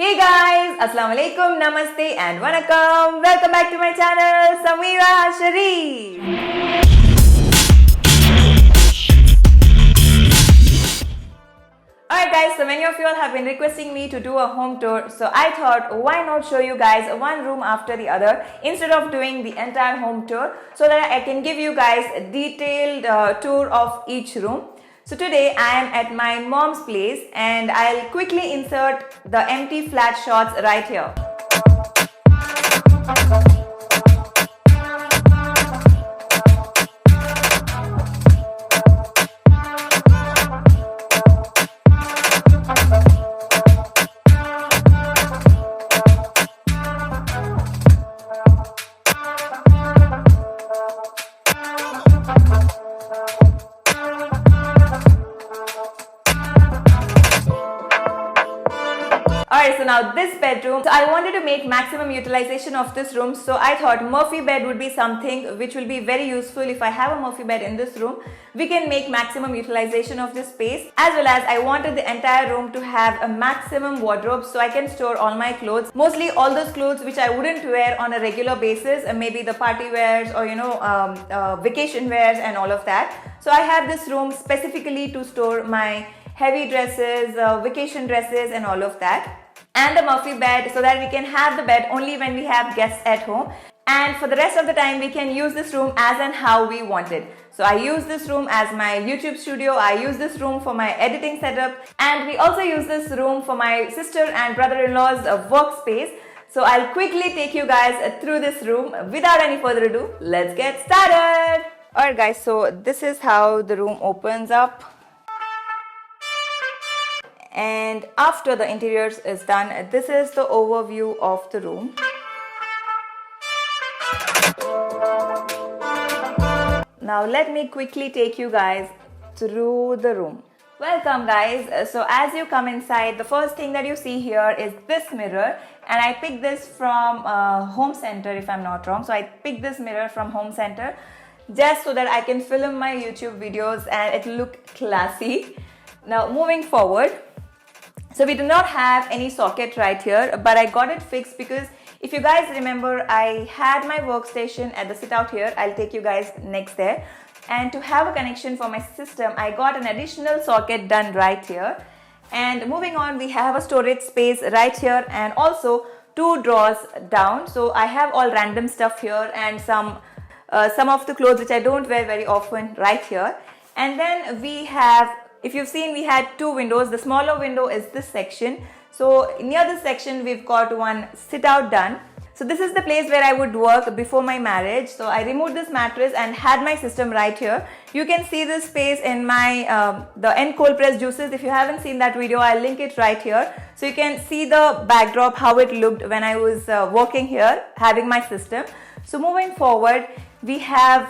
Hey guys, Assalamu alaikum, Namaste and Vanakkam. Welcome back to my channel, Sameera Sharif. Alright guys, so many of you all have been requesting me to do a home tour, so I thought why not show you guys one room after the other instead of doing the entire home tour, so that I can give you guys a detailed tour of each room. So today I am at my mom's place and I'll quickly insert the empty flat shots right here. Alright, so now this bedroom, so I wanted to make maximum utilization of this room, so I thought Murphy bed would be something which will be very useful. If I have a Murphy bed in this room, we can make maximum utilization of this space, as well as I wanted the entire room to have a maximum wardrobe so I can store all my clothes, mostly all those clothes which I wouldn't wear on a regular basis, maybe the party wears or vacation wears and all of that. So I have this room specifically to store my heavy dresses, vacation dresses and all of that, and the Murphy bed so that we can have the bed only when we have guests at home, and for the rest of the time we can use this room as and how we want it. So I use this room as my YouTube studio, I use this room for my editing setup, and we also use this room for my sister and brother-in-law's workspace. So I'll quickly take you guys through this room. Without any further ado, let's get started. Alright guys, so this is how the room opens up. And after the interiors is done, this is the overview of the room. Now let me quickly take you guys through the room. Welcome guys. So as you come inside, the first thing that you see here is this mirror, and I picked this from Home Center if I'm not wrong. So I picked this mirror from Home Center just so that I can film my YouTube videos and it look classy. Now moving forward, so we do not have any socket right here, but I got it fixed because if you guys remember, I had my workstation at the sit out here. I'll take you guys next there. And to have a connection for my system, I got an additional socket done right here. And moving on, we have a storage space right here and also two drawers down. So I have all random stuff here and some of the clothes which I don't wear very often right here. And then we have, if you've seen, we had two windows. The smaller window is this section. So near this section, we've got one sit out done. So this is the place where I would work before my marriage. So I removed this mattress and had my system right here. You can see this space in my the end cold press juices. If you haven't seen that video, I'll link it right here. So you can see the backdrop, how it looked when I was working here, having my system. So moving forward, we have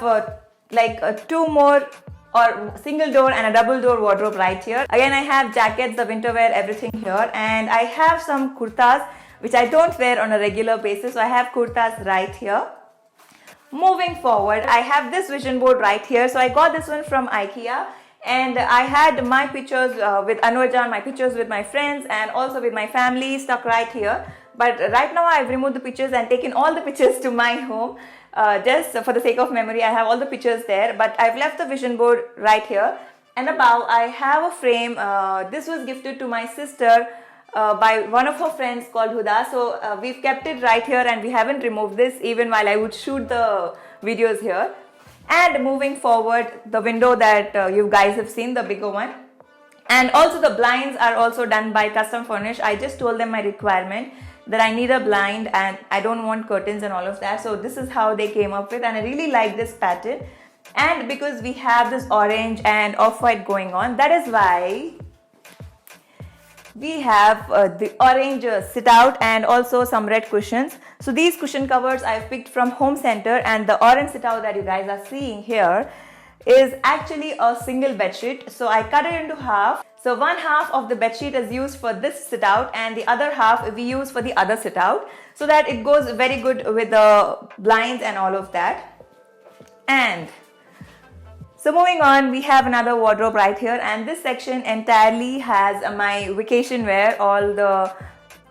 two more or single door and a double door wardrobe right here. Again, I have jackets, the winter wear, everything here, and I have some kurtas which I don't wear on a regular basis. So I have kurtas right here. Moving forward, I have this vision board right here. So I got this one from IKEA, and I had my pictures with Anurjan, my pictures with my friends and also with my family stuck right here. But right now I've removed the pictures and taken all the pictures to my home. Just for the sake of memory, I have all the pictures there, but I've left the vision board right here. And above, I have a frame. This was gifted to my sister by one of her friends called Huda. So we've kept it right here and we haven't removed this even while I would shoot the videos here. And moving forward, the window that you guys have seen, the bigger one. And also the blinds are also done by Custom Furnish. I just told them my requirement that I need a blind and I don't want curtains and all of that. So this is how they came up with, and I really like this pattern. And because we have this orange and off-white going on, that is why we have the orange sit out and also some red cushions. So these cushion covers I've picked from Home Center, and the orange sit out that you guys are seeing here is actually a single bed sheet. So I cut it into half. So one half of the bed sheet is used for this sit out and the other half we use for the other sit out, so that it goes very good with the blinds and all of that. And So moving on, we have another wardrobe right here, and this section entirely has my vacation wear, all the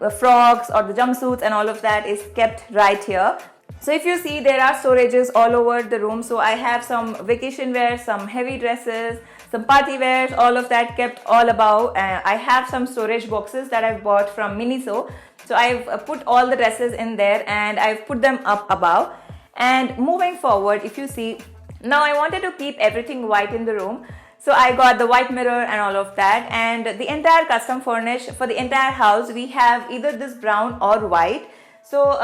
frocks or the jumpsuits and all of that is kept right here. So if you see, there are storages all over the room. So I have some vacation wear, some heavy dresses, some party wears, all of that kept all above. I have some storage boxes that I've bought from Miniso. So I've put all the dresses in there and I've put them up above. And moving forward, if you see, now I wanted to keep everything white in the room. So I got the white mirror and all of that, and the entire custom furnish for the entire house, we have either this brown or white. So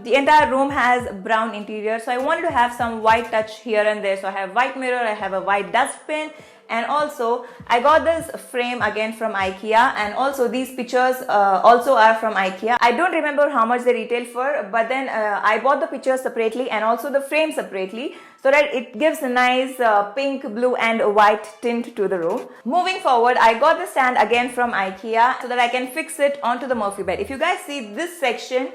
the entire room has brown interior, so I wanted to have some white touch here and there. So I have white mirror, I have a white dustbin, and also I got this frame again from IKEA, and also these pictures also are from IKEA. I don't remember how much they retail for, but then I bought the pictures separately and also the frame separately, so that it gives a nice pink, blue and white tint to the room. Moving forward, I got the stand again from IKEA so that I can fix it onto the Murphy bed. If you guys see this section,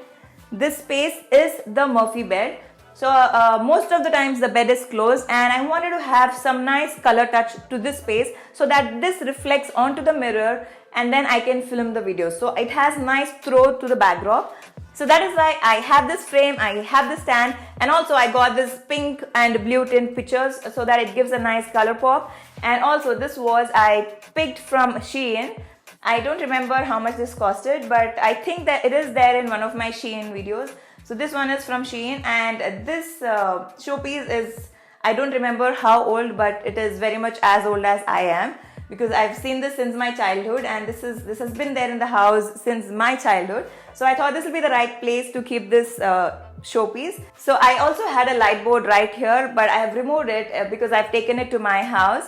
this space is the Murphy bed. So most of the times the bed is closed, and I wanted to have some nice color touch to this space so that this reflects onto the mirror and then I can film the video. So it has nice throw to the backdrop. So that is why I have this frame, I have the stand, and also I got this pink and blue tint pictures so that it gives a nice color pop. And also this was I picked from Shein. I don't remember how much this costed, but I think that it is there in one of my Shein videos. So this one is from Shein, and this showpiece is, I don't remember how old, but it is very much as old as I am, because I've seen this since my childhood, and this has been there in the house since my childhood. So I thought this will be the right place to keep this showpiece. So I also had a light board right here, but I have removed it because I've taken it to my house.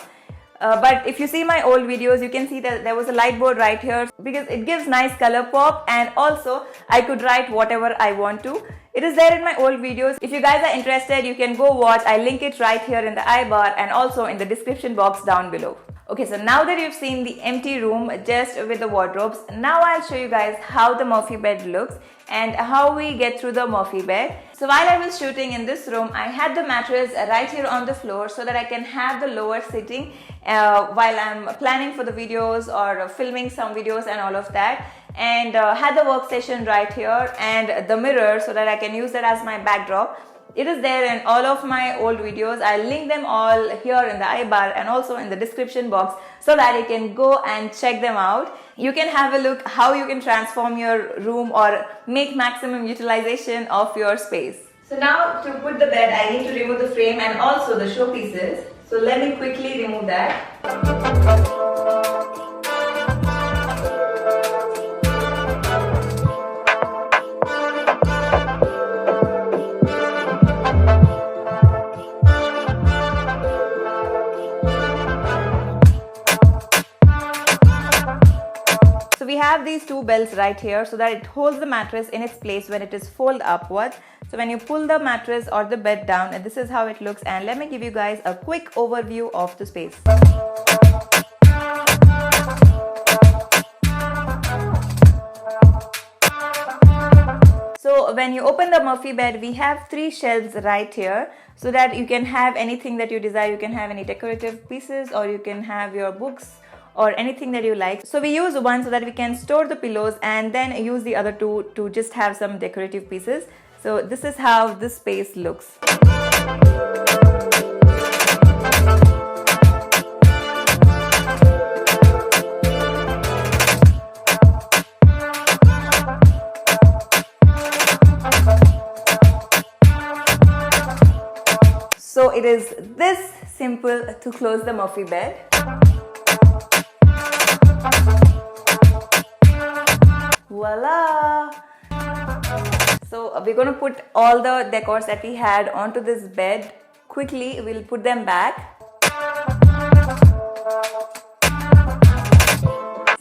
But if you see my old videos, you can see that there was a light board right here because it gives nice color pop, and also I could write whatever I want to. It is there in my old videos. If you guys are interested, you can go watch. I link it right here in the I bar and also in the description box down below. Okay, so now that you've seen the empty room just with the wardrobes, now I'll show you guys how the Murphy bed looks and how we get through the Murphy bed. So while I was shooting in this room, I had the mattress right here on the floor so that I can have the lower sitting while I'm planning for the videos or filming some videos and all of that. And had the workstation right here and the mirror so that I can use that as my backdrop. It is there in all of my old videos. I'll link them all here in the I bar and also in the description box so that you can go and check them out. You can have a look how you can transform your room or make maximum utilization of your space. So now to put the bed, I need to remove the frame and also the showpieces. So let me quickly remove that. We have these two belts right here so that it holds the mattress in its place when it is folded upwards. So when you pull the mattress or the bed down, and this is how it looks. And let me give you guys a quick overview of the space. So when you open the Murphy bed, we have 3 shelves right here so that you can have anything that you desire. You can have any decorative pieces or you can have your books or anything that you like. So we use one so that we can store the pillows and then use the other two to just have some decorative pieces. So this is how this space looks. So it is this simple to close the Murphy bed. Voila! So we're going to put all the decors that we had onto this bed. Quickly, we'll put them back.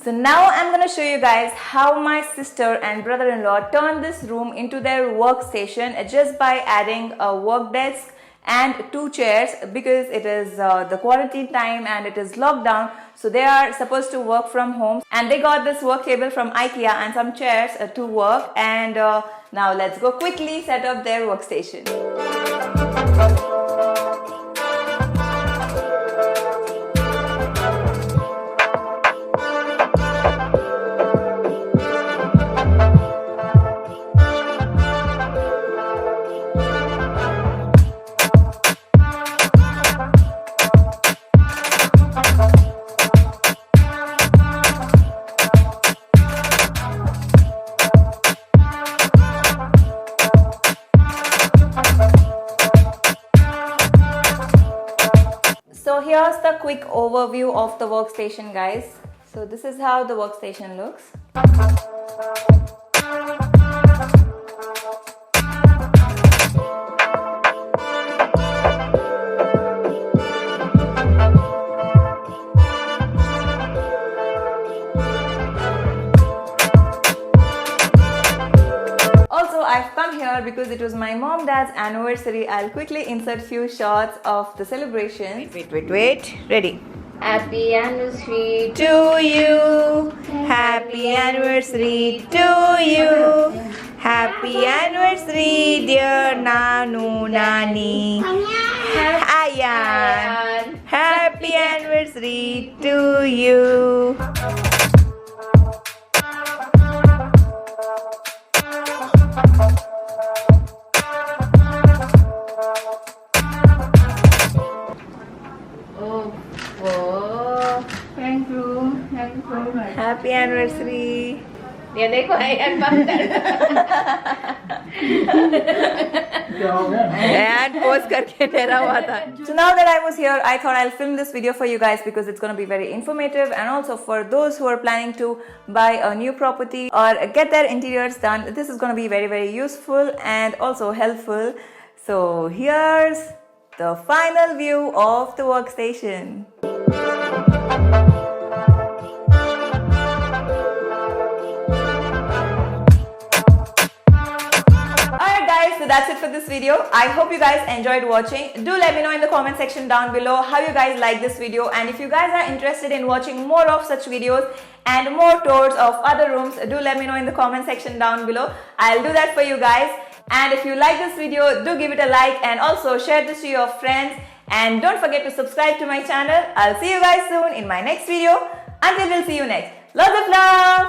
So now I'm going to show you guys how my sister and brother-in-law turned this room into their workstation just by adding a work desk and 2 chairs, because it is the quarantine time and it is lockdown, so they are supposed to work from home, and they got this work table from IKEA and some chairs to work. And now let's go quickly set up their workstation. here's the quick overview of the workstation, guys. So this is how the workstation looks. I've come here because it was my mom-dad's anniversary. I'll quickly insert few shots of the celebration. Wait. Ready. Happy anniversary To you. Happy anniversary to you. Happy anniversary, dear Nanu Nani. Ayan. Happy anniversary to you. Thank you. Happy anniversary. ये देखो ayan And pose करके ठहरा हुआ था. So now that I was here, I thought I'll film this video for you guys because it's going to be very informative, and also for those who are planning to buy a new property or get their interiors done, this is going to be very useful and also helpful. So here's the final view of the workstation. So that's it for this video. I hope you guys enjoyed watching. Do let me know in the comment section down below how you guys like this video, and if you guys are interested in watching more of such videos and more tours of other rooms, do let me know in the comment section down below. I'll do that for you guys. And if you like this video, do give it a like and also share this to your friends, and don't forget to subscribe to my channel. I'll see you guys soon in my next video. Until we'll see you next. Lots of love.